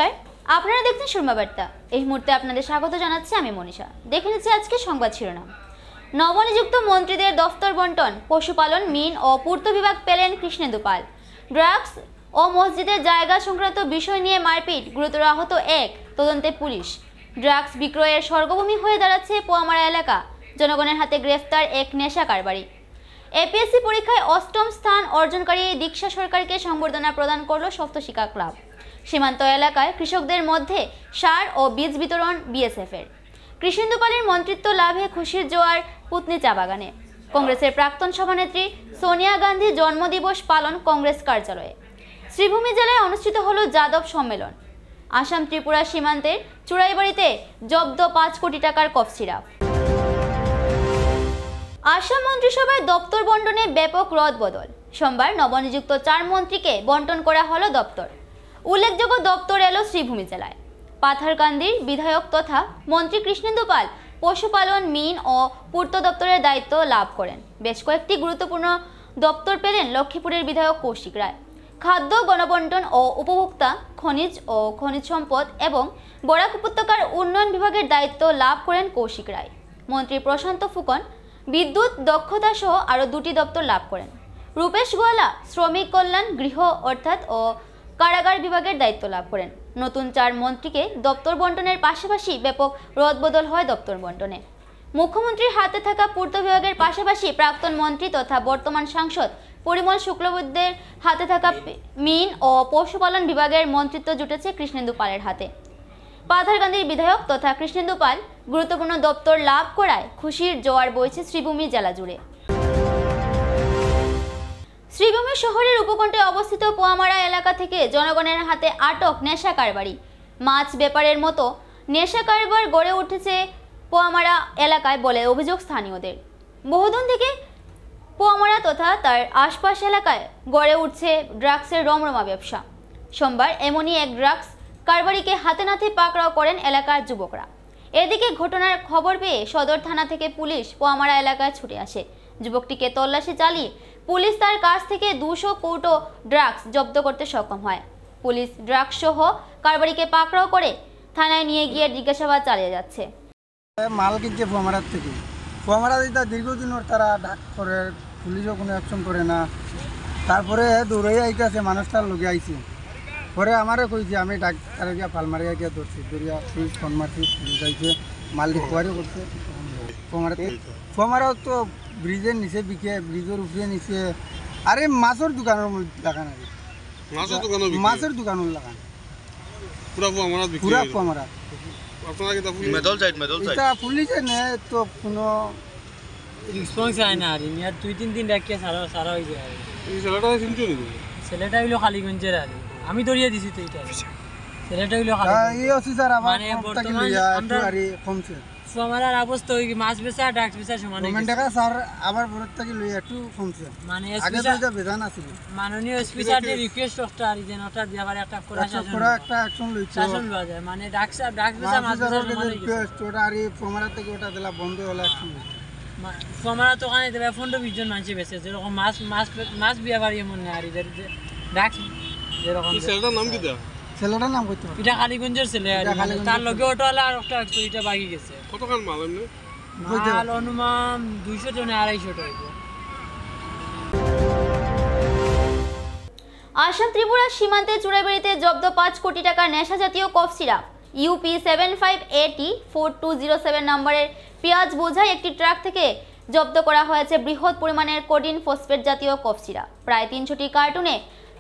নমস্কার, আপনারা দেখছেন সুরমা বার্তা। এই মুহূর্তে আপনাদের স্বাগত জানাচ্ছি আমি মনীষা। দেখে নিচ্ছি আজকে সংবাদ শিরোনাম। নবনিযুক্ত মন্ত্রীদের দফতর বন্টন, পশুপালন, মিন ও পূর্ত বিভাগ পেলেন কৃষ্ণেন্দু পাল। ড্রাগস ও মসজিদের জায়গা সংক্রান্ত বিষয় নিয়ে মারপিট, গুরুতর আহত এক, তদন্তে পুলিশ। ড্রাগস বিক্রয়ের স্বর্গভূমি হয়ে দাঁড়াচ্ছে পোয়ামারা এলাকা, জনগণের হাতে গ্রেফতার এক নেশা কারবারি। এপিএসসি পরীক্ষায় অষ্টম স্থান অর্জনকারী দীক্ষা সরকারকে সংবর্ধনা প্রদান করল সপ্তশিক্ষা ক্লাব। সীমান্ত এলাকায় কৃষকদের মধ্যে সার ও বীজ বিতরণ বিএসএফের। কৃষ্ণেন্দু পালের মন্ত্রিত্ব লাভে খুশির জোয়ার পুতনি চা বাগানে। কংগ্রেসের প্রাক্তন সভানেত্রী সোনিয়া গান্ধী জন্মদিবস পালন কংগ্রেস কার্যালয়ে। শ্রীভূমি জেলায় অনুষ্ঠিত হল যাদব সম্মেলন। আসাম ত্রিপুরা সীমান্তের চুড়াইবাড়িতে জব্দ 5 কোটি টাকার কফ সিরাপ। আসাম মন্ত্রিসভায় দপ্তর বন্টনে ব্যাপক রদবদল। সোমবার নবনিযুক্ত 4 মন্ত্রীকে বন্টন করা হলো দপ্তর। উল্লেখযোগ্য দপ্তর এলো শ্রীভূমি জেলায়। পাথারকান্দির বিধায়ক তথা মন্ত্রী কৃষ্ণেন্দু পাল পশুপালন, মিন ও পূর্ত দপ্তরের দায়িত্ব লাভ করেন। বেশ কয়েকটি গুরুত্বপূর্ণ দপ্তর পেলেন লক্ষ্মীপুরের বিধায়ক কৌশিক রায়। খাদ্য, গণবন্টন ও উপভোক্তা, খনিজ ও খনিজ সম্পদ এবং বরাক উপত্যকার উন্নয়ন বিভাগের দায়িত্ব লাভ করেন কৌশিক রায়। মন্ত্রী প্রশান্ত ফুকন বিদ্যুৎ, দক্ষতা সহ আরও 2টি দপ্তর লাভ করেন। রূপেশ গোয়ালা শ্রমিক কল্যাণ, গৃহ অর্থাৎ ও কারাগার বিভাগের দায়িত্ব লাভ করেন। নতুন 4 মন্ত্রীকে দপ্তর বন্টনের পাশাপাশি ব্যাপক রদবদল হয় দপ্তর বন্টনে। মুখ্যমন্ত্রীর হাতে থাকা পূর্ত বিভাগের পাশাপাশি প্রাক্তন মন্ত্রী তথা বর্তমান সাংসদ পরিমল শুক্লবৈদ্যের হাতে থাকা মিন ও পশুপালন বিভাগের মন্ত্রিত্ব জুটেছে কৃষ্ণেন্দু পালের হাতে। পাথারকান্দির বিধায়ক তথা কৃষ্ণেন্দু পাল গুরুত্বপূর্ণ দপ্তর লাভ করায় খুশির জোয়ার বইছে শ্রীভূমি জেলা জুড়ে। শ্রীভূমি শহরের উপকণ্ঠে অবস্থিত পোয়ামারা এলাকা থেকে জনগণের হাতে আটক নেশা কারবারি। মাছ ব্যাপারের মতো নেশা কারবার গড়ে উঠেছে পোয়ামারা এলাকায় বলে অভিযোগ স্থানীয়দের। বহুদিন থেকে পোয়ামারা তথা তার আশপাশ এলাকায় গড়ে উঠছে ড্রাগসের রমরমা ব্যবসা। সোমবার এমনই এক ড্রাগস কারবারিকে হাতে নাতে পাকড়াও করেন এলাকার যুবকরা। এদিকে ঘটনার খবর পেয়ে সদর থানা থেকে পুলিশ পোয়ামারা এলাকায় ছুটে আসে। যুবকটিকে তল্লাশি চালিয়ে পুলিশ তার কাছ থেকে 200 কৌটো ড্রাগস জব্দ করতে সক্ষম হয়। পুলিশ ড্রাগস সহ কারবারিকে পাকড়াও করে থানায় নিয়ে গিয়ে জিজ্ঞাসাবাদ চালিয়ে যাচ্ছে। মাল কিনছে পোয়ামারার থেকে। পোয়ামারা দীর্ঘদিন তারা ডাক করে, পুলিশও কোনো অ্যাকশন করে না। তারপরে দৌড়াই আইতেছে, মানুষটার লগে আইছে। পরে আমারও কইছে, আমি ডাক্তারে গিয়া পালমারিয়া গিয়া ধরছি, দরিয়া পুলিশ ফোন মারছি, পুলিশ আইছে, মাল রিকোয়ারিও করছে। পোয়ামারাও তো ব্রিজের নিচে বিকে, ব্রিজের উপরে নিচে। আরে মাছের দোকানের লাগান, আর মাছের দোকানের লাগান পুরা পোয়ামারা। এটা পুলিশে নেই তো কোনো রেসপন্স হয় না। আর 2-3 দিন রাখিয়ে সারা হয়ে যায়। ছেলেটা হইলো খালিগঞ্জের। আর আমি ধরিয়ে দিছি তো এটা ছেলেটা হইলো মানে কমছে আমার অবস্থা ওই মাছ বেচা ড্রাগস বেচা সমান আবার বরত থেকে লই একটু কমছে। মানে বেজান আছিল। মাননীয় এসপি স্যারের রিকোয়েস্ট একটা আর যেন ওটার ব্যাপারে একটা একটা অ্যাকশন লইছে, শাসন লওয়া যায়। মানে ড্রাগস বেচা মাছ বেচা সমান রিকোয়েস্ট ওটা আর পোমারা থেকে ওটা দিলা বন্ধ হলো অ্যাকশন লইছে। পোমারা তো ওখানে দেবে 15-20 জন মানুষ বেচে, যেরকম মাছ মাছ মাছ ব্যাপারে এমন না। আর এদের ড্রাগস যেরকম ছেলেটার নাম কি দা? ছেলেটার নাম কইতো এটা খালিগঞ্জের ছেলে। আর তার লগে ওটালা আর একটা এটা বাকি গেছে। কতখান মাল এমনি? মাল অনুমান 200 জন 250 টাকা। আসাম ত্রিপুরা সীমান্তে চুড়াইবাড়িতে জব্দ 5 কোটি টাকার নেশা জাতীয় কফ সিরাপ। ইউপি 75AT4207 নম্বরের পেঁয়াজ বোঝাই একটি ট্রাক থেকে জব্দ করা হয়েছে বৃহৎ পরিমাণের কোডিন ফসফেট জাতীয় কফ সিরাপ। প্রায় 300টি কার্টুনে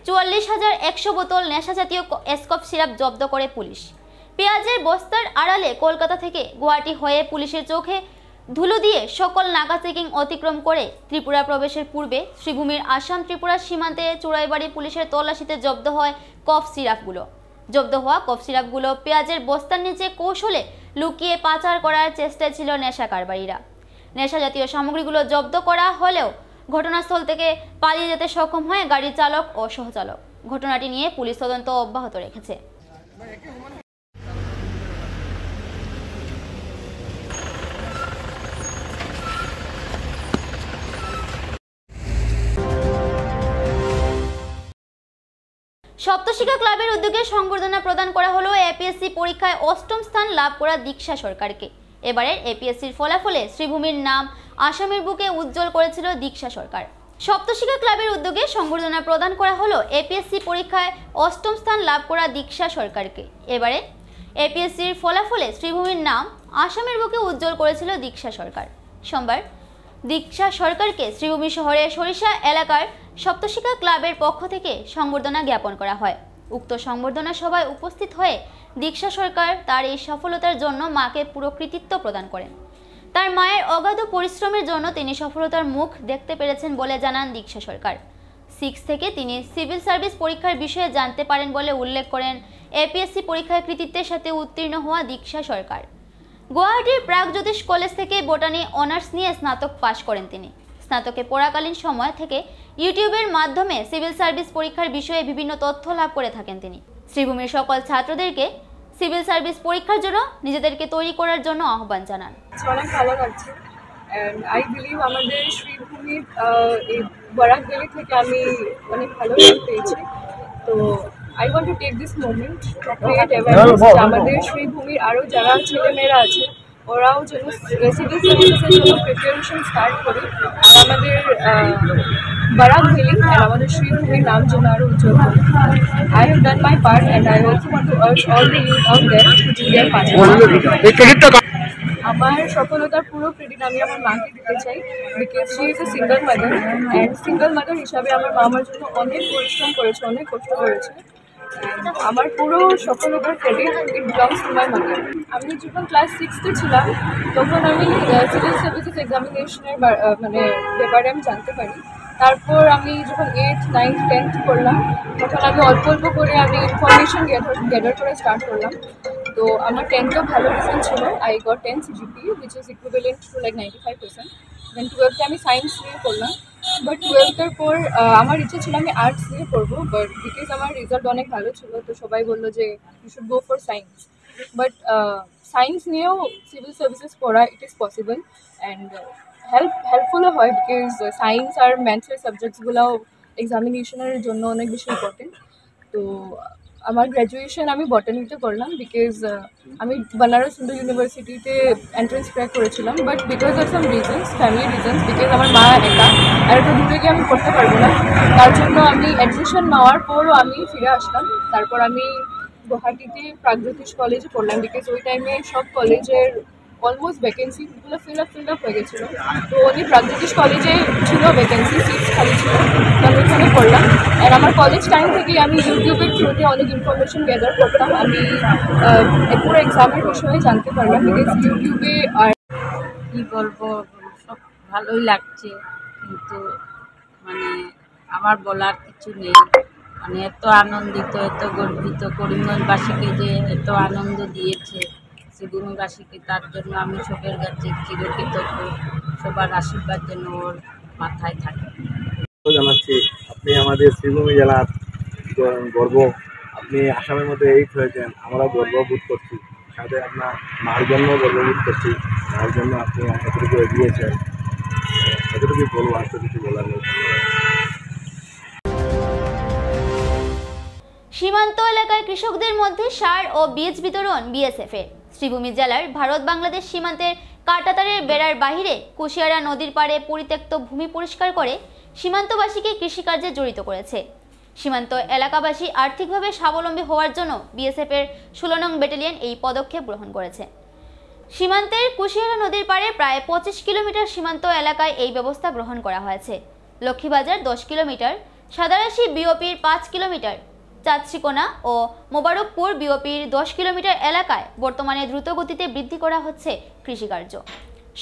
44,100 বোতল নেশা জাতীয় এসকফ সিরাপ জব্দ করে পুলিশ। পেঁয়াজের বস্তার আড়ালে কলকাতা থেকে গুয়াহাটি হয়ে পুলিশের চোখে ধুলো দিয়ে সকল নাকা চেকিং অতিক্রম করে ত্রিপুরা প্রবেশের পূর্বে শ্রীভূমির আসাম ত্রিপুরা সীমান্তে চুড়াইবাড়ি পুলিশের তল্লাশিতে জব্দ হয় কফ সিরাপগুলো। জব্দ হওয়া কফ সিরাপগুলো পেঁয়াজের বস্তার নিচে কৌশলে লুকিয়ে পাচার করার চেষ্টায় ছিল নেশা কারবারিরা। নেশা জাতীয় সামগ্রীগুলো জব্দ করা হলেও ঘটনাস্থল থেকে পালিয়ে যেতে সক্ষম হয় গাড়ির চালক ও সহচালক। ঘটনাটি নিয়ে পুলিশ তদন্ত অব্যাহত রেখেছে। সপ্তশিক্ষা ক্লাবের উদ্যোগে সংবর্ধনা প্রদান করা হলো এপিএসসি পরীক্ষায় 8ম স্থান লাভ করা দীক্ষা সরকারকে। এবারের এপিএসসির ফলাফলে শ্রীভূমির নাম আসামের বুকে উজ্জ্বল করেছিল দীক্ষা সরকার। সপ্তশিক্ষা ক্লাবের উদ্যোগে সংবর্ধনা প্রদান করা হলো এপিএসসি পরীক্ষায় 8ম স্থান লাভ করা দীক্ষা সরকারকে। এবারে এপিএসসির ফলাফলে শ্রীভূমির নাম আসামের বুকে উজ্জ্বল করেছিল দীক্ষা সরকার। সোমবার দীক্ষা সরকারকে শ্রীভূমি শহরের সরিষা এলাকার সপ্তশিক্ষা ক্লাবের পক্ষ থেকে সংবর্ধনা জ্ঞাপন করা হয়। উক্ত সংবর্ধনা সভায় উপস্থিত হয়ে দীক্ষা সরকার তার এই সফলতার জন্য মাকে পুরো কৃতিত্ব প্রদান করেন। তার মায়ের অগাধ পরিশ্রমের জন্য তিনি সফলতার মুখ দেখতে পেরেছেন বলে জানান দীক্ষা সরকার। 6 থেকে তিনি সিভিল সার্ভিস পরীক্ষার বিষয়ে জানতে পারেন বলে উল্লেখ করেন এপিএসসি পরীক্ষায় কৃতিত্বের সাথে উত্তীর্ণ হওয়া দীক্ষা সরকার। গুয়াহাটির প্রাগজ্যোতিষ কলেজ থেকে বোটানি অনার্স নিয়ে স্নাতক পাশ করেন তিনি। স্নাতকে পড়াকালীন সময় থেকে ইউটিউবের মাধ্যমে সিভিল সার্ভিস পরীক্ষার বিষয়ে বিভিন্ন তথ্য লাভ করে থাকেন তিনি। শ্রীভূমির সকল ছাত্রদেরকে সিভিল সার্ভিস পরীক্ষার জন্য নিজেদেরকে তৈরি করার জন্য আহ্বান জানান। অনেক ভালো লাগছে অ্যান্ড আই বিলিভ আমাদের শ্রীভূমির এই বরাক ভ্যালি থেকে আমি অনেক ভালো পেয়েছি। তো I want to take this moment to create awareness আমাদের শ্রীভূমির আরও যারা ছেলেমেয়েরা আছে ওরাও যেন সিভিল সার্ভিসের জন্য প্রিপারেশন স্টার্ট করে আর আমাদের বরাক ভ্যালি আর আমাদের শ্রীভূমির নাম যেন আরও উজ্জ্বল করে। I have done my part and I also want to urge all the youth out there to do their part. আমার সফলতার পুরো ক্রেডিট আমি আমার মাকে দিতে চাই, because she is a single mother and single mother হিসাবে আমার মা আমার জন্য অনেক পরিশ্রম করেছে, অনেক কষ্ট করেছে। আমার পুরো সফলতার credit it belongs to my mother. আমি যখন ক্লাস 6-তে ছিলাম তখন আমি সিভিল সার্ভিসেস এক্সামিনেশনের মানে ব্যাপারে আমি জানতে পারি। তারপর আমি যখন 8th, 9th, 10th করলাম তখন আমি অল্প অল্প করে আমি ইনফরমেশন গ্যাদার করে স্টার্ট করলাম। তো আমার 10th-এও ভালো রেজাল্ট ছিল। I got 10 CGPA which is equivalent to like 95%. দেন 12th-এ আমি সায়েন্স নিয়ে পড়লাম, বাট 12th-এর পর আমার ইচ্ছে ছিল আমি আর্টস নিয়ে পড়বো, বাট বিকজ আমার রেজাল্ট অনেক ভালো ছিল তো সবাই বললো যে you should go for science. But science নিয়েও সিভিল সার্ভিসেস পড়া ইট ইজ পসিবল অ্যান্ড হেল্পফুলও হয়, বিকজ সায়েন্স আর ম্যাথসের সাবজেক্টসগুলোও এক্সামিনেশনের জন্য অনেক বেশি ইম্পর্টেন্ট। তো আমার গ্র্যাজুয়েশন আমি বটানিতে করলাম, বিকজ আমি বানারস হিন্দু ইউনিভার্সিটিতে এন্ট্রেন্স ক্র্যাক করেছিলাম, but because of some reasons, family reasons, because আমার মা একা আর একটু দূরে গিয়ে আমি পড়তে পারবো না, তার জন্য আমি অ্যাডমিশন নেওয়ার পরও আমি ফিরে আসলাম। তারপর আমি গুয়াহাটিতে প্রাগজ্যোতিষ কলেজে পড়লাম, বিকজ ওই টাইমে সব কলেজের অলমোস্ট ভ্যাকেন্সিগুলো ফিল আপ হয়ে গেছিলো। তো ওই প্রাগজ্যোতিষ কলেজে ছিল ভ্যাকেন্সি, সিটস খালি ছিল, তো আমি ওখানে পড়লাম। আর আমার কলেজ টাইম থেকে আমি ইউটিউবের থ্রুতে অনেক ইনফরমেশন গ্যাদার করতাম, আমি পুরো এক্সামের বিষয়ে জানতে পারলাম, বিকজ ইউটিউবে। আর কী বলবো, সব ভালোই লাগছে, কিন্তু মানে আমার বলার কিছু নেই। মানে এত আনন্দিত, এত গর্বিত, করিমগঞ্জবাসীকে যে এত আনন্দ দিয়েছে শ্রীভূমিবাসীকে, তার জন্য আমি সবের কাছে চিরকৃতজ্ঞ। সবার আশীর্বাদ যেন ওর মাথায় থাকে। জানাচ্ছি আপনি আমাদের শ্রীভূমি জেলার গর্ব, আপনি আসামের মধ্যে 8 হয়েছেন, আমরা গর্ববোধ করছি, সাথে আপনার মার জন্য গর্ববোধ করছি, মার জন্য আপনি এতটুকু এগিয়েছেন, এতটুকুই বলবো, আর তো কিছু বলার নেই। সীমান্ত এলাকায় কৃষকদের মধ্যে সার ও বীজ বিতরণ বিএসএফের। শ্রীভূমি জেলার ভারত বাংলাদেশ সীমান্তের কাঁটাতারের বেড়ার বাহিরে কুশিয়ারা নদীর পাড়ে পরিত্যক্ত ভূমি পরিষ্কার করে সীমান্তবাসীকে কৃষিকার্যে জড়িত করেছে। সীমান্ত এলাকাবাসী আর্থিকভাবে স্বাবলম্বী হওয়ার জন্য বিএসএফের 16 নং ব্যাটালিয়ন এই পদক্ষেপ গ্রহণ করেছে। সীমান্তের কুশিয়ারা নদীর পাড়ে প্রায় 25 কিলোমিটার সীমান্ত এলাকায় এই ব্যবস্থা গ্রহণ করা হয়েছে। লক্ষ্মীবাজার 10 কিলোমিটার, সাদারাশি বিওপির 5 কিলোমিটার, চাঁদশিকোনা ও মোবারকপুর বিওপির 10 কিলোমিটার এলাকায় বর্তমানে দ্রুতগতিতে বৃদ্ধি করা হচ্ছে কৃষিকার্য।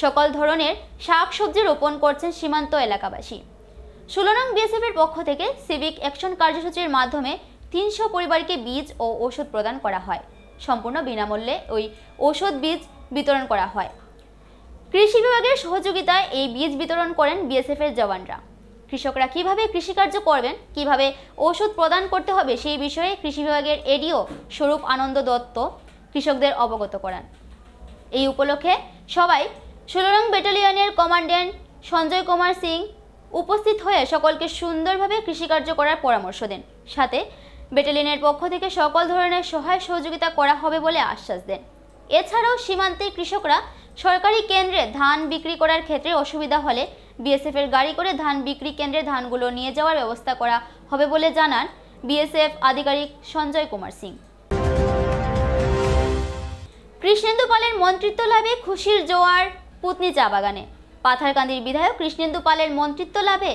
সকল ধরনের শাকসবজি রোপণ করছেন সীমান্ত এলাকাবাসী। 16 নং বিএসএফের পক্ষ থেকে সিভিক অ্যাকশন কার্যসূচির মাধ্যমে 300 পরিবারকে বীজ ও ওষুধ প্রদান করা হয়। সম্পূর্ণ বিনামূল্যে ওই ওষুধ বীজ বিতরণ করা হয়। কৃষি বিভাগের সহযোগিতায় এই বীজ বিতরণ করেন বিএসএফের জওয়ানরা। কৃষকরা কিভাবে কৃষিকার্য করবেন, কিভাবে ওষুধ প্রদান করতে হবে সেই বিষয়ে কৃষি বিভাগের এডিও স্বরূপ আনন্দ দত্ত কৃষকদের অবগত করান। এই উপলক্ষে সবাই 16 নং ব্যাটালিয়নের কমান্ড্যান্ট সঞ্জয় কুমার সিং উপস্থিত হয়ে সকলকে সুন্দরভাবে কৃষিকার্য করার পরামর্শ দেন। সাথে ব্যাটালিয়নের পক্ষ থেকে সকল ধরনের সহায় সহযোগিতা করা হবে বলে আশ্বাস দেন। এছাড়াও সীমান্তের কৃষকরা সরকারি কেন্দ্রে ধান বিক্রি করার ক্ষেত্রে অসুবিধা হলে বিএসএফ এর গাড়ি করে ধান বিক্রি কেন্দ্রে ধানগুলো নিয়ে যাওয়ার ব্যবস্থা করা হবে বলে জানান বিএসএফ আধিকারিক সঞ্জয় কুমার সিং। কৃষ্ণেন্দু পালের মন্ত্রিত্ব লাভে খুশির জোয়ার পুতনি চা বাগানে। পাথারকান্দির বিধায়ক কৃষ্ণেন্দু পালের মন্ত্রিত্ব লাভে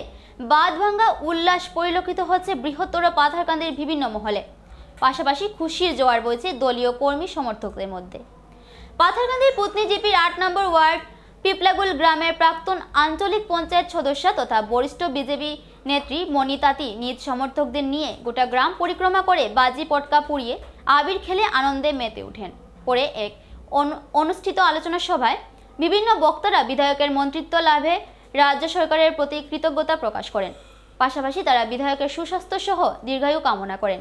বাঁধভাঙ্গা উল্লাস পরিলক্ষিত হচ্ছে বৃহত্তর পাথারকান্দির বিভিন্ন মহলে। পাশাপাশি খুশির জোয়ার বইছে দলীয় কর্মী সমর্থকদের মধ্যে। পাথারকান্দির পুতনি জিপির ৮ নম্বর ওয়ার্ড পিপলাগুল গ্রামের প্রাক্তন আঞ্চলিক পঞ্চায়েত সদস্য তথা বরিষ্ঠ বিজেপি নেত্রী মণি তাঁতি নিজ সমর্থকদের নিয়ে গোটা গ্রাম পরিক্রমা করে বাজি পটকা পুড়িয়ে আবির খেলে আনন্দে মেতে ওঠেন। পরে এক অনুষ্ঠিত আলোচনা সভায় বিভিন্ন বক্তারা বিধায়কের মন্ত্রিত্ব লাভে রাজ্য সরকারের প্রতি কৃতজ্ঞতা প্রকাশ করেন। পাশাপাশি তারা বিধায়কের সুস্বাস্থ্য সহ দীর্ঘায়ু কামনা করেন।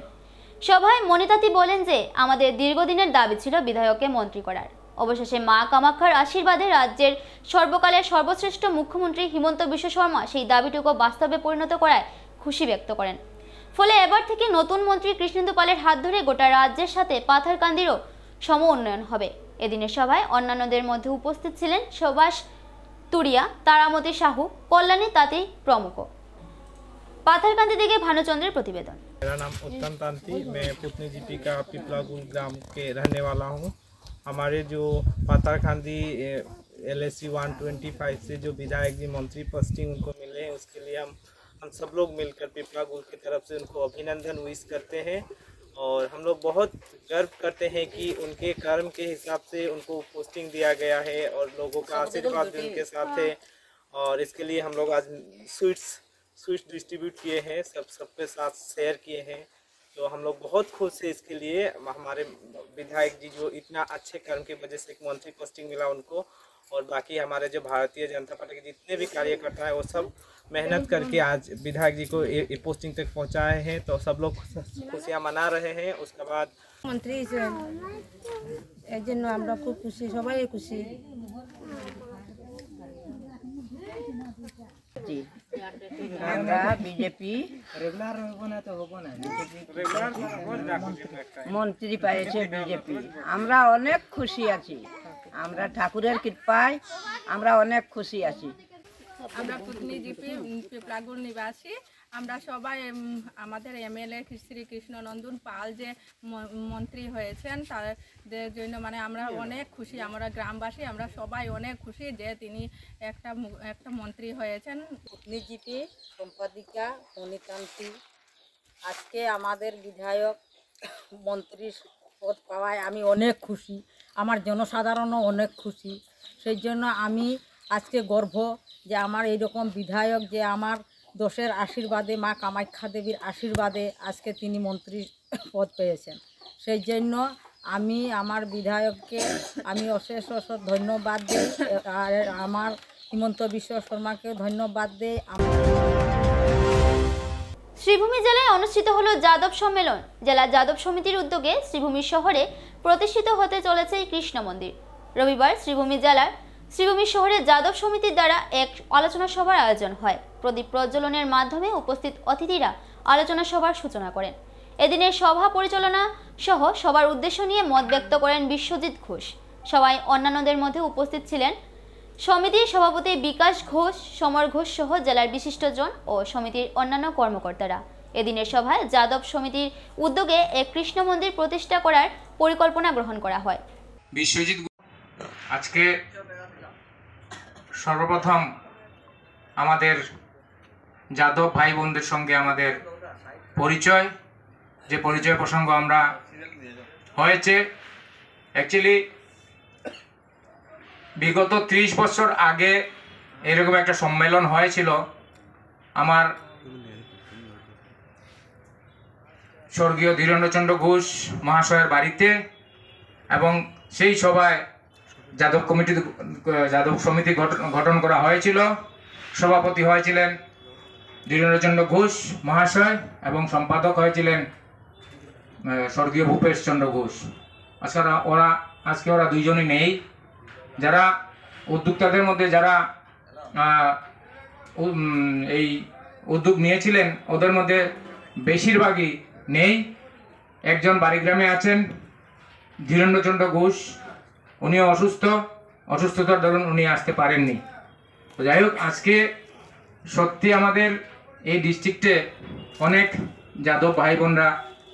সভায় মণি তাঁতি বলেন যে আমাদের দীর্ঘদিনের দাবি ছিল বিধায়ককে মন্ত্রী করার। অবশেষে মা কামাখ্যার আশীর্বাদে রাজ্যের সর্বকালের সর্বশ্রেষ্ঠ মুখ্যমন্ত্রী হিমন্ত বিশ্ব শর্মা সেই দাবিটুকু বাস্তবে পরিণত করায় খুশি ব্যক্ত করেন। ফলে এবার থেকে নতুন মন্ত্রী কৃষ্ণেন্দু পালের হাত ধরে গোটা রাজ্যের সাথে পাথারকান্দিরও সম উন্নয়ন হবে। এদিনের সভায় অন্যান্যদের মধ্যে উপস্থিত ছিলেন সুভাষ তুরিয়া, তারামতি সাহু, কল্যাণী তাঁতি প্রমুখ। पाथरकांदी থেকে भानुचंद्र प्रतिवेदन। मेरा नाम उत्तम तांती, मैं पुतनी जीपी का पिपलागुल ग्राम के रहने वाला हूँ। हमारे जो पाथरकांदी LAC 125 से जो विधायक जी मंत्री पोस्टिंग उनको मिले हैं, उसके लिए हम सब लोग मिलकर पिपलागुल की तरफ से उनको अभिनंदन विश करते हैं। और हम लोग बहुत गर्व करते हैं कि उनके कर्म के हिसाब से उनको पोस्टिंग दिया गया है और लोगों का आशीर्वाद भी उनके साथ है। और इसके लिए हम लोग आज स्वीट्स डिस्ट्रीब्यूट किए हैं, सबके साथ शेयर किए हैं। तो हम लोग बहुत खुश हैं इसके लिए। हमारे विधायक जी जो इतना अच्छे कर्म की वजह से एक मंत्री पोस्टिंग मिला उनको, और बाकी हमारे जो भारतीय जनता पार्टी के जितने भी कार्यकर्ता हैं वो सब मेहनत करके आज विधायक जी को ये पोस्टिंग तक पहुंचाए हैं। तो सब लोग खुशियाँ मना रहे हैं। उसके बाद मंत्री एक जन আমরা খুব খুশি, সবাই খুশি। আমরা বিজেপি মন্ত্রী পাইছে বিজেপি, আমরা অনেক খুশি আছি। আমরা ঠাকুরের কৃপায় আমরা অনেক খুশি আছি। আমরা পুতনি জিপি পিপলাগুল নিবাসী, আমরা সবাই আমাদের MLA শ্রী কৃষ্ণনন্দন পাল যে মন্ত্রী হয়েছেন তাদের জন্য মানে আমরা অনেক খুশি। আমরা গ্রামবাসী আমরা সবাই অনেক খুশি যে তিনি একটা মন্ত্রী হয়েছেন। পুতনি জিপি সম্পাদিকা মণি তাঁতি, আজকে আমাদের বিধায়ক মন্ত্রী পদ পাওয়ায় আমি অনেক খুশি, আমার জনসাধারণও অনেক খুশি। সেই জন্য আমি আজকে গর্ব যে আমার এইরকম বিধায়ক যে আমার দোষের আশীর্বাদে মা কামাখ্যা দেবীর আশীর্বাদে আজকে তিনি মন্ত্রী পদ পেয়েছেন। সেই জন্য আমি আমার বিধায়ককে আমি অশেষ ধন্যবাদ দিই, আর আমার হিমন্ত বিশ্ব শর্মাকেও ধন্যবাদ দিই। শ্রীভূমি জেলায় অনুষ্ঠিত হলো যাদব সম্মেলন। জেলা যাদব সমিতির উদ্যোগে শ্রীভূমি শহরে প্রতিষ্ঠিত হতে চলেছে কৃষ্ণ মন্দির। রবিবার শ্রীভূমি জেলার শ্রীভূমি শহরে যাদব সমিতির দ্বারা এক আলোচনা সভার আয়োজন হয়। প্রদীপ প্রজ্বলনের মাধ্যমে উপস্থিত অতিথিরা আলোচনা সভার সূচনা করেন। এদিনের সভা পরিচালনা সহ সবার উদ্দেশ্য নিয়ে মত ব্যক্ত করেন বিশ্বজিৎ ঘোষ। সবাই অন্যান্যদের মধ্যে উপস্থিত ছিলেন সমিতির সভাপতি বিকাশ ঘোষ, সমর ঘোষ সহ জেলার বিশিষ্টজন ও সমিতির অন্যান্য কর্মকর্তারা। এদিনের সভায় যাদব সমিতির উদ্যোগে এক কৃষ্ণ মন্দির প্রতিষ্ঠা করার পরিকল্পনা গ্রহণ করা হয়। বিশ্বজিৎ আজকে সর্বপ্রথম আমাদের যাদব ভাই বোনদের সঙ্গে আমাদের পরিচয়, যে পরিচয় প্রসঙ্গ আমরা হয়েছে অ্যাকচুয়ালি বিগত 30 বছর আগে এরকম একটা সম্মেলন হয়েছিল আমার স্বর্গীয় ধীরেন্দ্রচন্দ্র ঘোষ মহাশয়ের বাড়িতে, এবং সেই সভায় যাদব সমিতি গঠন করা হয়েছিল। সভাপতি হয়েছিলেন ধীরেন্দ্রচন্দ্র ঘোষ মহাশয় এবং সম্পাদক হয়েছিলেন স্বর্গীয় ভূপেশ চন্দ্র ঘোষ। আজকে ওরা দুইজনই নেই। যারা উদ্যোক্তাদের মধ্যে যারা এই উদ্যোগ নিয়েছিলেন ওদের মধ্যে বেশিরভাগই নেই। একজন বাড়িগ্রামে আছেন ধীরেন্দ্রচন্দ্র ঘোষ, উনিও অসুস্থতার দরুন উনি আসতে পারেননি। তো যাই হোক, আজকে সত্যি আমাদের এই ডিস্ট্রিক্টে অনেক যাদব ভাই বোনরা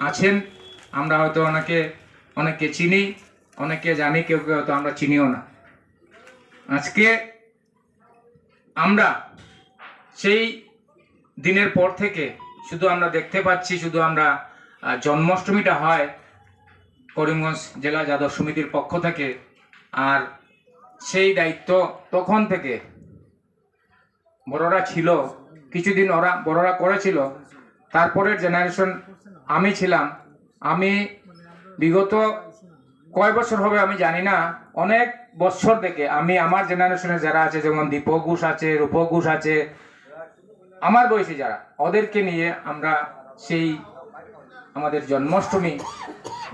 আছেন। আমরা হয়তো অনেককে চিনি, অনেককে জানি, কেউ কেউ হয়তো আমরা চিনিও না। আজকে আমরা সেই দিনের পর থেকে শুধু আমরা দেখতে পাচ্ছি, শুধু আমরা জন্মাষ্টমীটা হয় করিমগঞ্জ জেলা যাদব সমিতির পক্ষ থেকে, আর সেই দায়িত্ব তখন থেকে বড়রা ছিল, কিছুদিন বড়রা করেছিল, তারপরের জেনারেশন আমি ছিলাম। আমি বিগত কয় বছর হবে আমি জানি না, অনেক বছর থেকে আমি আমার জেনারেশনে যারা আছে, যেমন দীপক ঘোষ আছে, রূপক ঘোষ আছে, আমার বয়সী যারা, ওদেরকে নিয়ে আমরা সেই আমাদের জন্মাষ্টমী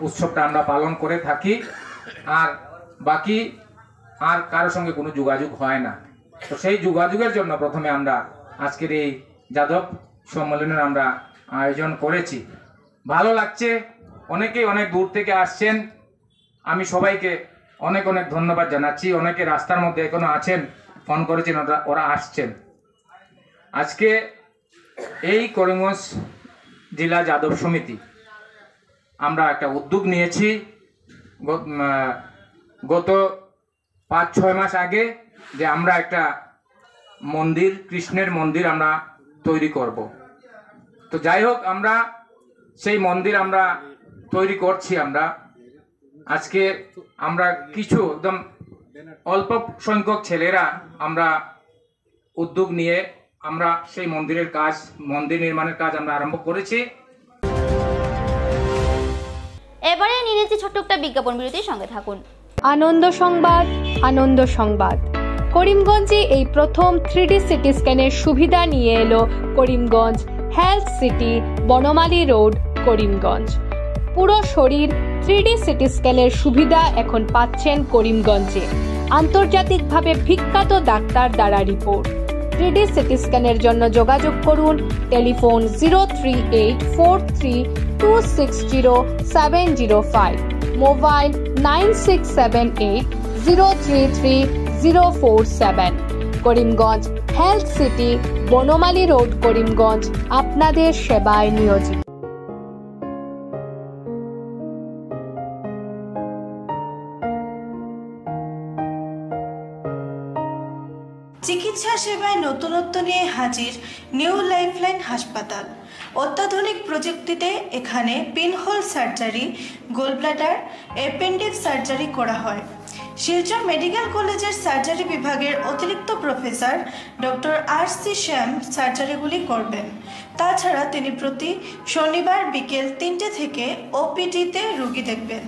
উৎসবটা আমরা পালন করে থাকি। আর বাকি আর কারোর সঙ্গে কোনো যোগাযোগ হয় না। তো সেই যোগাযোগের জন্য প্রথমে আমরা আজকের এই যাদব সম্মেলনের আমরা আয়োজন করেছি। ভালো লাগছে, অনেকেই অনেক দূর থেকে আসছেন, আমি সবাইকে অনেক অনেক ধন্যবাদ জানাচ্ছি। অনেকে রাস্তার মধ্যে এখনো আছেন, ফোন করেছেন, ওরা আসছেন। আজকে এই করিমগঞ্জ জেলা যাদব সমিতি আমরা একটা উদ্যোগ নিয়েছি গত 5-6 মাস আগে, যে আমরা একটা মন্দির, কৃষ্ণের মন্দির আমরা তৈরি করব। তো যাই হোক, আমরা সেই মন্দির আমরা তৈরি করছি। আজকে আমরা কিছু একদম অল্প সংখ্যক ছেলেরা আমরা উদ্যোগ নিয়ে আমরা সেই মন্দির নির্মাণের কাজ আমরা আরম্ভ করেছি। এবারে নিয়ে নিচ্ছি ছোট্ট একটা বিজ্ঞাপন বিরতির সঙ্গে থাকুন। আনন্দ সংবাদ। করিমগঞ্জে এই প্রথম 3D সিটি স্ক্যানের সুবিধা নিয়ে এলো Karimganj health city, Banamali road, Karimganj. পুরো শরীর 3D সিটি স্ক্যানের সুবিধা এখন পাচ্ছেন করিমগঞ্জে। আন্তর্জাতিকভাবে বিখ্যাত ডাক্তার দ্বারা রিপোর্ট। 3D সিটি স্ক্যানের জন্য যোগাযোগ করুন telephone 03843260705, mobile 9678033047। Karimganj health city, Banamali road, Karimganj আপনাদের সেবায় নিয়োজিত। চিকিৎসা সেবায় নতুনত্ব নিয়ে হাজির নিউ লাইফলাইন হাসপাতাল। অত্যাধুনিক প্রযুক্তিতে এখানে pinhole surgery, gallbladder, appendix surgery করা হয়। শিলচর মেডিকেল কলেজের সার্জারি বিভাগের অতিরিক্ত প্রফেসর ডক্টর RC শ্যাম সার্জারিগুলি করবেন। তাছাড়া তিনি প্রতি শনিবার বিকেল 3টে থেকে OPD-তে রোগী দেখবেন।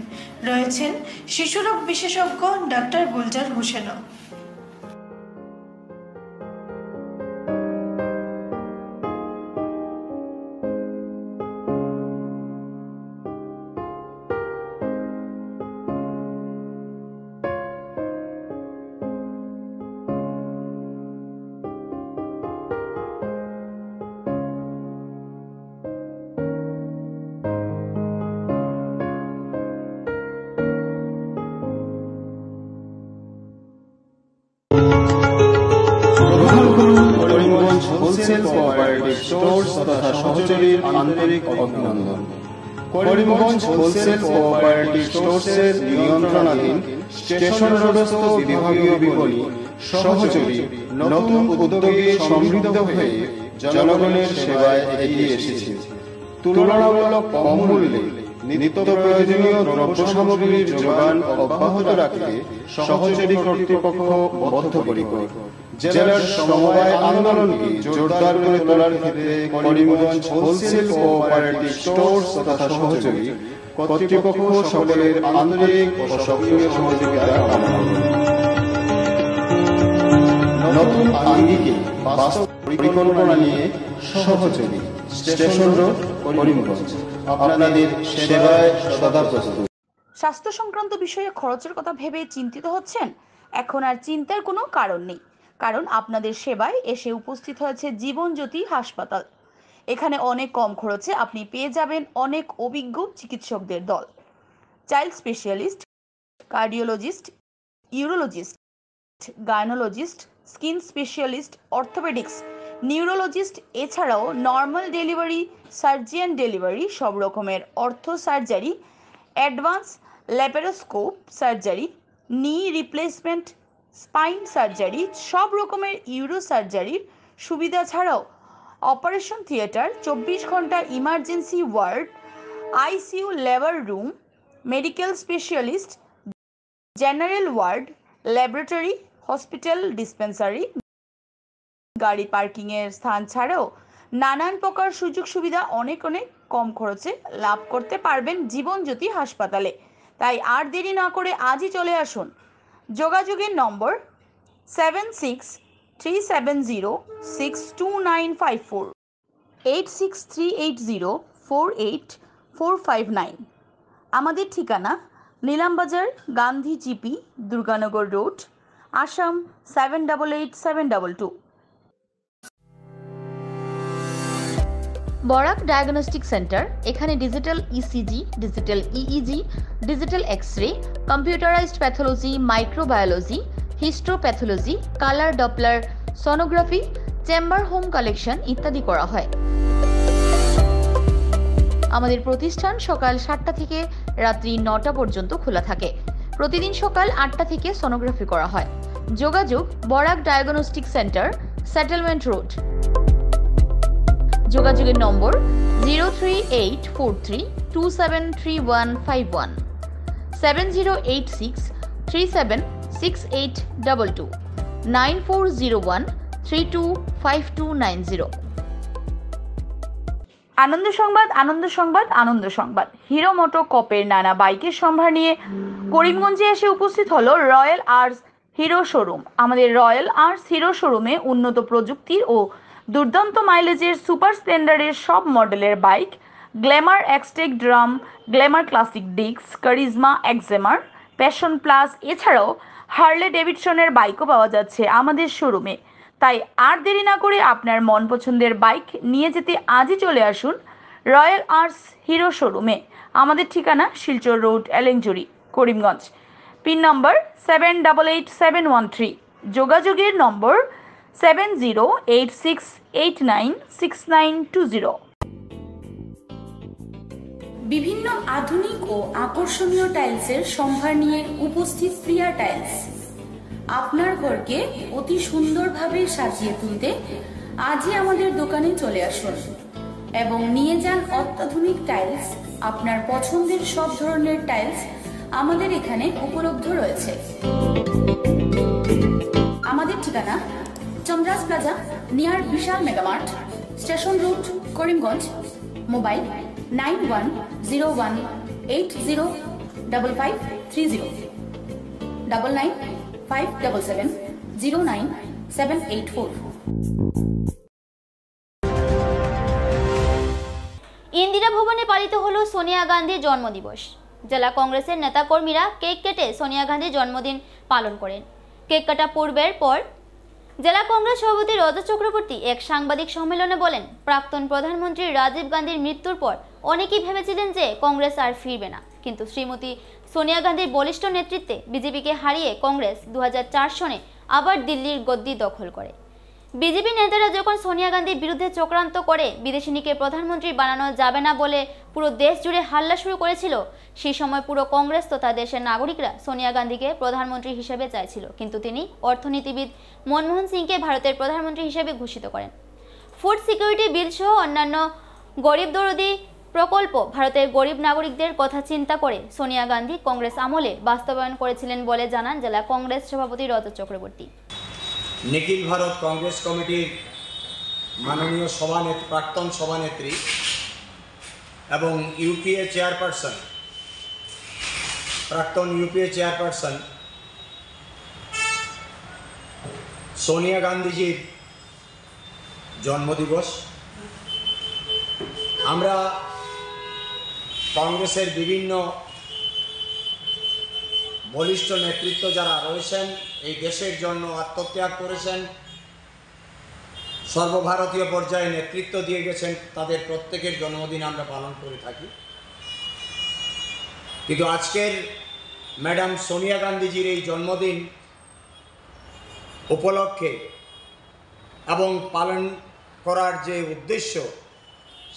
রয়েছেন শিশুরোগ বিশেষজ্ঞ ডক্টর গুলজার হোসেনও। হোলসেল কোঅপারেটিভ স্টোর্স তথা সহযোগীর আন্তরিক অভিনন্দন। করিমগঞ্জ হোলসেল কোঅপারেটিভ স্টোর্সের নিয়ন্ত্রণাধীন স্টেশন রোডস্থ বিভাগীয় বিপণী সহযোগী নতুন উদ্যোগে সমৃদ্ধ হয়ে জনগণের সেবায় এগিয়ে এসেছে। তুলনামূলক কম মূল্যে নিত্য প্রয়োজনীয় দ্রব্য সামগ্রীর যোগান অব্যাহত রাখতে সহযোগী কর্তৃপক্ষ বদ্ধপরিকর। জেলার সমবায় আন্দোলনকে জোরদার করে তোলার ক্ষেত্রে করিমগঞ্জ হোলসেল কোঅপারেটিভ স্টোর্স তথা সহযোগী কর্তৃপক্ষ সকলের আন্তরিক ও সক্রিয় সহযোগিতা কামনা করে। নতুন আঙ্গিকে বাস্তব পরিকল্পনা নিয়ে সহযোগী স্টেশন রোড, করিমগঞ্জ আপনাদের সেবায় সদা প্রস্তুত। স্বাস্থ্য সংক্রান্ত বিষয়ে খরচের কথা ভেবে চিন্তিত হচ্ছেন? এখন আর চিন্তার কোনো কারণ নেই, কারণ আপনাদের সেবায় এসে উপস্থিত হয়েছে জীবনজ্যোতি হাসপাতাল। এখানে অনেক কম খরচে আপনি পেয়ে যাবেন অনেক অভিজ্ঞ চিকিৎসকদের দল। Child specialist, cardiologist, urologist, gynaecologist, skin specialist, orthopaedics, neurologist, এছাড়াও নর্মাল ডেলিভারি, সার্জিয়ান ডেলিভারি, সব রকমের ortho surgery, advance laparoscope surgery, knee replacement, spine surgery, সব রকমের ইউরো সার্জারির সুবিধা ছাড়াও অপারেশন থিয়েটার, 24 ঘন্টা emergency ward, ICU labour room, medical specialist, general ward, laboratory, hospital dispensary, গাড়ি পার্কিংয়ের স্থান ছাড়াও নানান প্রকার সুযোগ সুবিধা অনেক কম খরচে লাভ করতে পারবেন জীবনজ্যোতি হাসপাতালে। তাই আর দেরি না করে আজই চলে আসুন। যোগাযোগের নম্বর 7637062954, 8638048459। আমাদের ঠিকানা Nilambazar, Gandhi GP, Durganagar road, Assam 788722। Barak diagnostic centre, এখানে digital ECG, digital EEG, digital X-ray, computerised pathology, microbiology, histopathology, colour Doppler sonography, chamber home collection ইত্যাদি করা হয়। আমাদের প্রতিষ্ঠান সকাল 7টা থেকে রাত্রি 9টা পর্যন্ত খোলা থাকে। প্রতিদিন সকাল 8টা থেকে সোনোগ্রাফি করা হয়। যোগাযোগ Barak diagnostic centre, settlement road. যোগাযোগের নম্বর 03843273151, 7086376822, 9401325290। আনন্দ সংবাদ, আনন্দ সংবাদ, আনন্দ সংবাদ। হিরো মোটো কপের নানা বাইকের সম্ভার নিয়ে করিমগঞ্জে এসে উপস্থিত হলো রয়্যাল আর্টস হিরো শোরুম। আমাদের রয়্যাল আর্টস হিরো শোরুমে উন্নত প্রযুক্তির ও দুর্দান্ত মাইলেজের সুপার স্প্লেন্ডারের সব মডেলের bike, Glamour Xtec drum, Glamour classic disc, Karizma XMR, Passion plus, এছাড়াও হার্লে ডেভিডসনের বাইকও পাওয়া যাচ্ছে আমাদের শোরুমে। তাই আর দেরি না করে আপনার মন পছন্দের বাইক নিয়ে যেতে আজই চলে আসুন রয়্যাল আর্টস হিরো শোরুমে। আমাদের ঠিকানা শিলচর রোড, এলেঞ্জুরি, করিমগঞ্জ। পিন নম্বর 788713। যোগাযোগের নম্বর 7086896920। বিভিন্ন আধুনিক ও আকর্ষণীয় টাইলসের সম্ভার নিয়ে উপস্থিত প্রিয়া টাইলস। আপনার ঘরকে অতি সুন্দরভাবে সাজিয়ে তুলতে আজই আমাদের দোকানে চলে আসুন এবং নিয়ে যান অত্যাধুনিক টাইলস। আপনার পছন্দের সব ধরনের টাইলস আমাদের এখানে উপলব্ধ রয়েছে। আমাদের ঠিকানা Chandras plaza, near Vishal megamart, station road, Karimganj. Mobile 9101805530, 9957709784। Indira ভবনে পালিত হলো সোনিয়া গান্ধীর জন্মদিবস। জেলা কংগ্রেসের নেতাকর্মীরা কেক কেটে সোনিয়া গান্ধীর জন্মদিন পালন করেন। কেক কাটা পূর্বের পর জেলা কংগ্রেস সভাপতি রজত চক্রবর্তী এক সাংবাদিক সম্মেলনে বলেন, প্রাক্তন প্রধানমন্ত্রী রাজীব গান্ধীর মৃত্যুর পর অনেকেই ভেবেছিলেন যে কংগ্রেস আর ফিরবে না, কিন্তু শ্রীমতী সোনিয়া গান্ধীর বলিষ্ঠ নেতৃত্বে বিজেপিকে হারিয়ে কংগ্রেস 2004 সনে আবার দিল্লির গদ্দি দখল করে। বিজেপি নেতারা যখন সোনিয়া গান্ধীর বিরুদ্ধে চক্রান্ত করে বিদেশিনীকে প্রধানমন্ত্রী বানানো যাবে না বলে পুরো দেশ জুড়ে হাল্লা শুরু করেছিল, সেই সময় পুরো কংগ্রেস তথা দেশের নাগরিকরা সোনিয়া গান্ধীকে প্রধানমন্ত্রী হিসেবে চাইছিল, কিন্তু তিনি অর্থনীতিবিদ মনমোহন সিংকে ভারতের প্রধানমন্ত্রী হিসেবে ঘোষিত করেন। ফুড সিকিউরিটি বিল সহ অন্যান্য গরিব দরদি প্রকল্প ভারতের গরিব নাগরিকদের কথা চিন্তা করে সোনিয়া গান্ধী কংগ্রেস আমলে বাস্তবায়ন করেছিলেন বলে জানান জেলা কংগ্রেস সভাপতি রজত চক্রবর্তী। নিখিল ভারত কংগ্রেস কমিটির মাননীয় প্রাক্তন সভানেত্রী এবং ইউপিএ চেয়ারপারসন, প্রাক্তন ইউপিএ চেয়ারপারসন সোনিয়া গান্ধীজির জন্মদিবস। আমরা কংগ্রেসের বিভিন্ন বলিষ্ঠ নেতৃত্ব যারা রয়েছেন, এই দেশের জন্য আত্মত্যাগ করেছেন, সর্বভারতীয় পর্যায়ে নেতৃত্ব দিয়ে গেছেন, তাদের প্রত্যেকের জন্মদিন আমরা পালন করে থাকি। কিন্তু আজকের ম্যাডাম সোনিয়া গান্ধীজির এই জন্মদিন উপলক্ষে এবং পালন করার যে উদ্দেশ্য,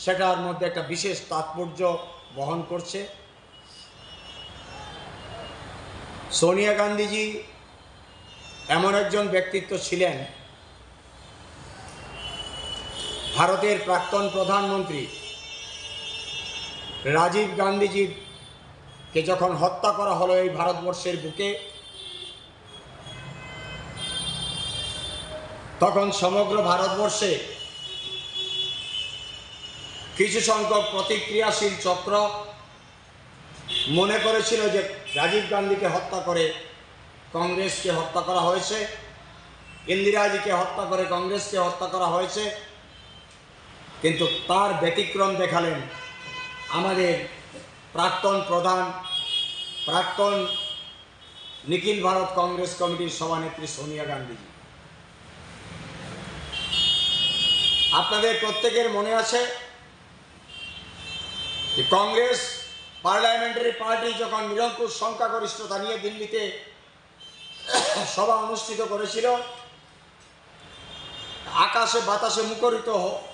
সেটার মধ্যে একটা বিশেষ তাৎপর্য বহন করছে। সোনিয়া গান্ধীজি এমন একজন ব্যক্তিত্ব ছিলেন, ভারতের প্রাক্তন প্রধানমন্ত্রী রাজীব গান্ধীজিকে যখন হত্যা করা হলো এই ভারতবর্ষের বুকে, তখন সমগ্র ভারতবর্ষে কিছু সংখ্যক প্রতিক্রিয়াশীল চক্র মনে করেছিল যে রাজীব গান্ধীকে হত্যা করে কংগ্রেসকে হত্যা করা হয়েছে, ইন্দিরাজিকে হত্যা করে কংগ্রেসকে হত্যা করা হয়েছে। কিন্তু তার ব্যতিক্রম দেখালেন আমাদের প্রাক্তন প্রধান, প্রাক্তন নিখিল ভারত কংগ্রেস কমিটির সভানেত্রী সোনিয়া গান্ধীজি। আপনাদের প্রত্যেকের মনে আছে যে কংগ্রেস পার্লামেন্টারি পার্টি যখন নিরঙ্কুশ সংখ্যাগরিষ্ঠতা নিয়ে দিল্লিতে সভা অনুষ্ঠিত করেছিল, আকাশে বাতাসে মুখরিত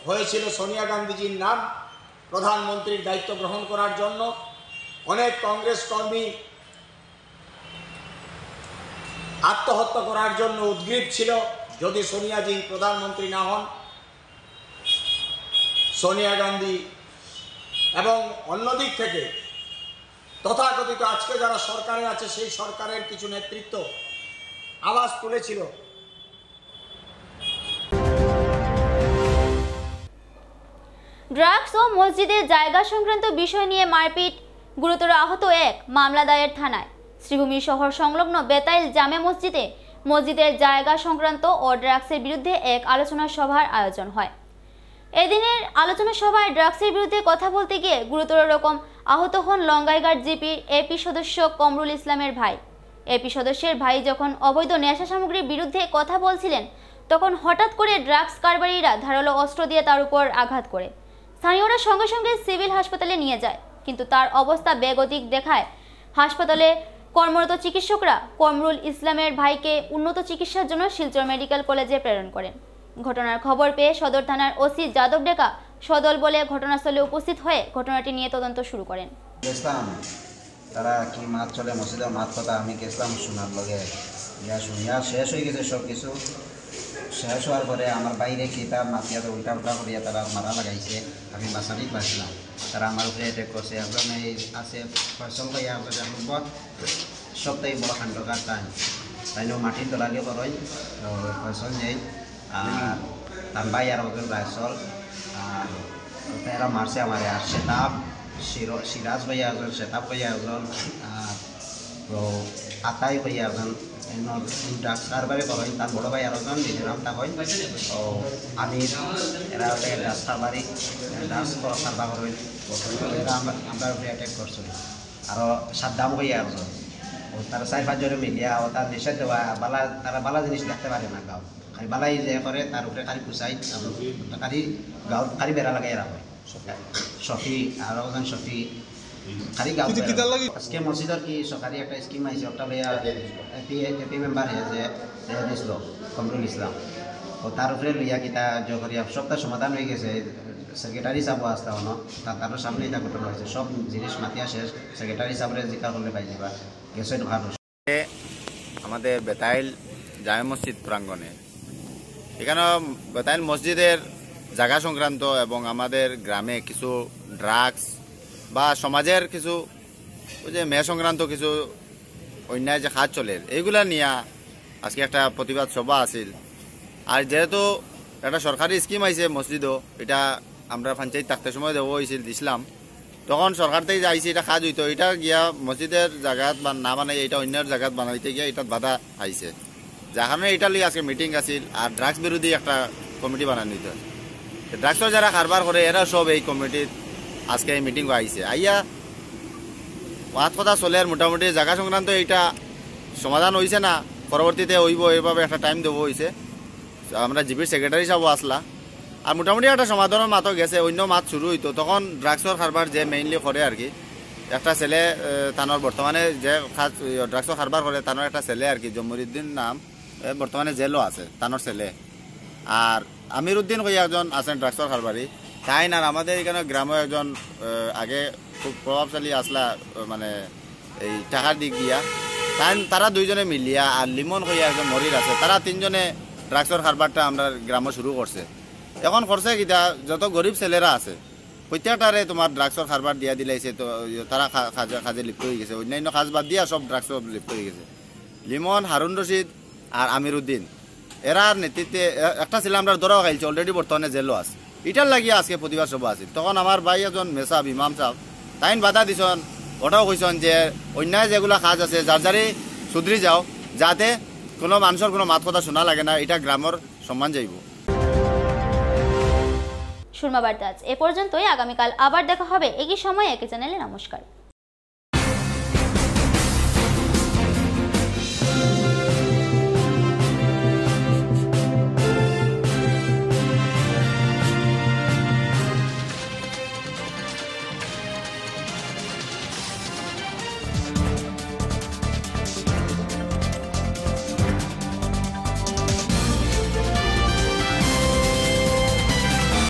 হয়েছিল সোনিয়া গান্ধীজির নাম প্রধানমন্ত্রীর দায়িত্ব গ্রহণ করার জন্য। অনেক কংগ্রেস কর্মী আত্মহত্যা করার জন্য উদ্গ্রীব ছিল যদি সোনিয়াজি প্রধানমন্ত্রী না হন। সোনিয়া গান্ধী এবং অন্যদিক থেকে তথাকথিত আজকে যারা সরকারে আছে সেই সরকারের কিছু নেতৃত্ব আওয়াজ তুলেছিল। ড্রাগস ও মসজিদের জায়গা সংক্রান্ত বিষয় নিয়ে মারপিট, গুরুতর আহত এক, মামলা দায়ের থানায়। শ্রীভূমি শহর সংলগ্ন বেতাইল জামে মসজিদে মসজিদের জায়গা সংক্রান্ত ও ড্রাগসের বিরুদ্ধে এক আলোচনা সভার আয়োজন হয়। এদিনের আলোচনা সভায় ড্রাগসের বিরুদ্ধে কথা বলতে গিয়ে গুরুতর রকম আহত হন লঙ্গাইঘাট জিপির এপি সদস্য কমরুল ইসলামের ভাই। এপি সদস্যের ভাই যখন অবৈধ নেশা সামগ্রীর বিরুদ্ধে কথা বলছিলেন, তখন হঠাৎ করে ড্রাগস কারবারিরা ধারালো অস্ত্র দিয়ে তার উপর আঘাত করে। স্থানীয়রা সঙ্গে সঙ্গে সিভিল হাসপাতালে নিয়ে যায়, কিন্তু তার অবস্থা বেগতিক দেখায় হাসপাতালে কর্মরত চিকিৎসকরা কমরুল ইসলামের ভাইকে উন্নত চিকিৎসার জন্য শিলচর মেডিকেল কলেজে প্রেরণ করেন। ঘটনার খবর পেয়ে সদর থানার ওসি যাদব ডেকা সদল বলে ঘটনাস্থলে উপস্থিত হয়ে ঘটনাটি নিয়ে তদন্ত শুরু করেন। তারা কি মাছ চলে মসজিদের মাছ কথা আমি গেছিলাম শোনার লগে, ইয়া শুনিয়া শেষ হয়ে গেছে সব কিছু। শেষ হওয়ার পরে আমার বাইরে কিতা মাতিয়াতে উল্টা উল্টা করিয়া তারা মারা লাগাইছে। আমি বাসানি পাইছিলাম, তারা আমার উপরে অ্যাটেক করছে। একজন এই আছে ফসল ভাইয়া সবটাই বড় খান্ডকার তাই মাটির দলালিও করই ফসল নেই। আর তার ভাই আর ওজন রাইসল আর এরা মারছে আমার। আর সেতাব সিরাজ ভাইয়া একজন, সেতাব ভাইয়া একজন, আর আতাই ভাইয়া একজন ড্রাগস কারবারে করেন। তার বড় ভাই আর একজন নিজেরামটা হয় ও আমি এরা হলে ড্রাগস কারবারি ড্রাগস কারবার করেন। এরা আমরা উপরে অ্যাটেক করছিল। আরও সাদ্দাম ভাইয়া একজন, ও তারা 4-5 মিলিয়া ও তার নেশার দেওয়া বালা, তারা বালা জিনিস দেখতে পারে না গাঁও খালি বালাই যে করে তার উপরে কারি পুষাই কারি গাঁও কারি বেড়া লাগাই এরা হয়। শফি আরও একজন শফি খালি গাঁও আজকে মসজিদের কি সরকারি একটা স্কিম আছে, ওটা ভাইয়া এপি মেম্বার যে দিছিল কমরুল ইসলাম, ও তার উপরে লইয়া কিতা জগরিয়া সবটা সমাধান হয়ে গেছে। সেক্রেটারি সাহেব আসতে হন তার সামনে এটা ঘটনা হয়েছে। সব জিনিস মাতিয়া শেষ, সেক্রেটারি সাহেবের জিকার করলে পাই যাবা গেছে ভালো। আমাদের বেতাইল জামে মসজিদ প্রাঙ্গণে এখানে বেতাইল মসজিদের জায়গা সংক্রান্ত এবং আমাদের গ্রামে কিছু ড্রাগস বা সমাজের কিছু ওই যে মেয়ে সংক্রান্ত কিছু অন্যায় যে কাজ চলে এইগুলা নিয়ে আজকে একটা প্রতিবাদ সভা আছিল। আর যেহেতু একটা সরকারি স্কিম আইছে মসজিদও, এটা আমরা পঞ্চায়েত থাকতে সময় দেবো হয়েছিল দিছিলাম, তখন সরকার থেকে যে আইসি এটা কাজ হইতো, এটা গিয়া মসজিদের জায়গাত বা না বানাই এটা অন্যের জায়গাত বানাইতে গিয়া এটা বাধা আইছে। যার কারণে এটা লিয়ে আজকে মিটিং আছিল। আর ড্রাগস বিরোধী একটা কমিটি বানানো হইতো। ড্রাগসের যারা কারবার করে এরা সব এই কমিটির আজকে এই মিটিং আইছে। আইয়া মাত কথা চলে আর মোটামুটি জায়গা সংক্রান্ত এইটা সমাধান হয়েছে না, পরবর্তীতে হইব এইভাবে একটা টাইম দেবো হয়েছে। আমরা জিপির সেক্রেটারি হিসাবেও আসলা আর মোটামুটি একটা সমাধানের মাতও গেছে অন্য মাত শুরু হইতো তখন ড্রাগসর কারবার যে মেইনলি করে আর কি একটা ছেলে তানোর বর্তমানে যে ড্রাগসর কারবার করে তানোর একটা ছেলে আর কি জমরুদ্দিন নাম বর্তমানে জেলও আছে তানোর ছেলে আর আমির উদ্দিন কই একজন আছেন ড্রাগসর কারবারি তাই না আমাদের এখানে গ্রামে একজন আগে খুব প্রভাবশালী আসলা মানে এই টাকার দিক দিয়া তারা দুইজনে মিলিয়া আর লিমন কই একজন মরির আছে তারা তিনজনে ড্রাগসর কারবারটা আমরা গ্রামে শুরু করছে এখন করছে কিটা যত গরিব ছেলেরা আছে প্রত্যেকটারে তোমার ড্রাগসর কারবার দিয়া দিলাইছে তো তারা কাজে লিপ্ত হয়ে গেছে অন্যান্য কাজ বাদ দিয়া সব ড্রাগসর লিপ্ত হয়ে গেছে লিমন হারুন রশিদ আর আমির উদ্দিন এরার নেতৃত্বে একটা ছেলে আমরা ধরাও খাইছে অলরেডি বর্তমানে জেলও আছে এটার লাগিয়ে আজকে প্রতিবাদ সভা আছে তখন আমার ভাই একজন মেসাব ইমাম সাহেব তাইন বাধা দিছন ওটাও কইসন যে অন্যায় যেগুলো কাজ আছে যার যারে সুধরি যাও যাতে কোনো মানুষের কোনো মাত কথা শোনা লাগে না এটা গ্রামের সম্মান যাইব সুরমা বার্তা এ পর্যন্তই আগামীকাল আবার দেখা হবে একই সময় একই চ্যানেলে নমস্কার।